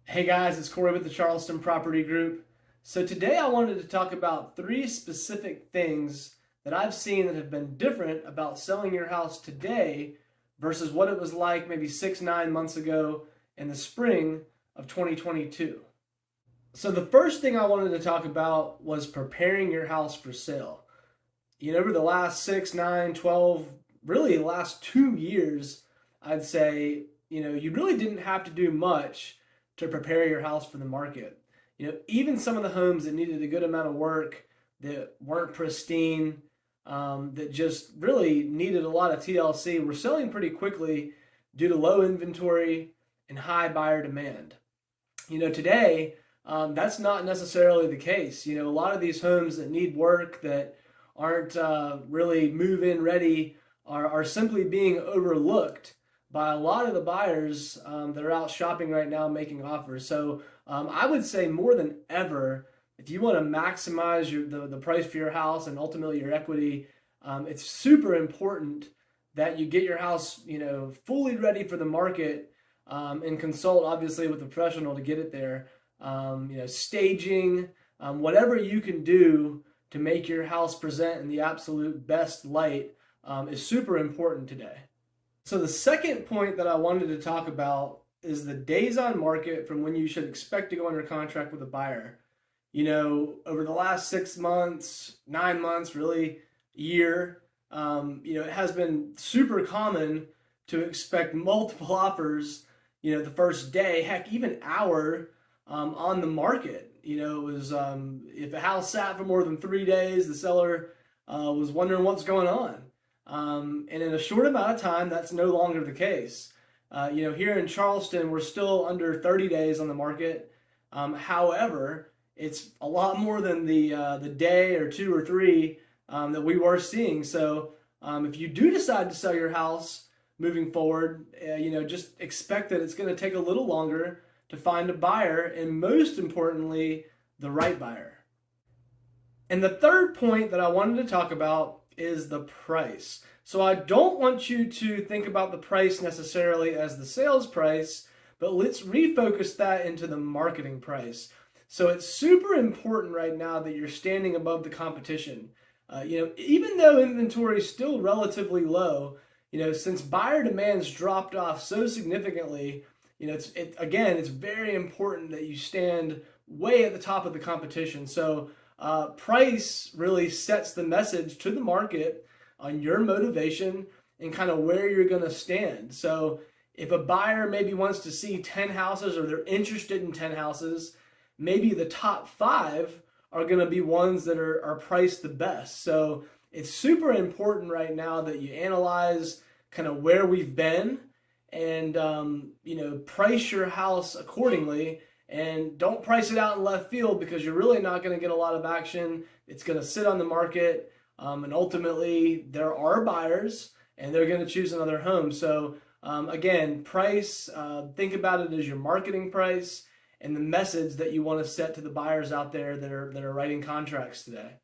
Hey guys, it's Corey with the Charleston Property Group. So today I wanted to talk about three specific things that I've seen that have been different about selling your house today versus what it was like maybe 6, 9 months ago in the spring of 2022. So the first thing I wanted to talk about was preparing your house for sale. Over the last 6, 9, 12, really the last 2 years, I'd say, you really didn't have to do much to prepare your house for the market. Even some of the homes that needed a good amount of work, that weren't pristine, that just really needed a lot of TLC, were selling pretty quickly due to low inventory and high buyer demand. Today, that's not necessarily the case. A lot of these homes that need work, that aren't really move-in ready, are simply being overlooked by a lot of the buyers that are out shopping right now making offers. So I would say more than ever, if you want to maximize the price for your house and ultimately your equity, it's super important that you get your house fully ready for the market, and consult obviously with a professional to get it there. Staging, whatever you can do to make your house present in the absolute best light is super important today. So the second point that I wanted to talk about is the days on market from when you should expect to go under contract with a buyer. Over the last 6 months, 9 months, really year, it has been super common to expect multiple offers, the first day, heck, even hour, on the market. It was, if a house sat for more than 3 days, the seller was wondering what's going on. And in a short amount of time, that's no longer the case. Here in Charleston, we're still under 30 days on the market. However, it's a lot more than the day or two or three that we were seeing. So if you do decide to sell your house moving forward, just expect that it's going to take a little longer to find a buyer, and most importantly, the right buyer. And the third point that I wanted to talk about is the price. So I don't want you to think about the price necessarily as the sales price, but let's refocus that into the marketing price. So it's super important right now that you're standing above the competition. Even though inventory is still relatively low, since buyer demand's dropped off so significantly, it's very important that you stand way at the top of the competition. So price really sets the message to the market on your motivation and kind of where you're going to stand. So if a buyer maybe wants to see 10 houses, or they're interested in 10 houses, maybe the top 5 are going to be ones that are priced the best. So it's super important right now that you analyze kind of where we've been, and price your house accordingly. And don't price it out in left field, because you're really not going to get a lot of action. It's going to sit on the market, and ultimately there are buyers and they're going to choose another home. So again, price, think about it as your marketing price and the message that you want to set to the buyers out there that are writing contracts today.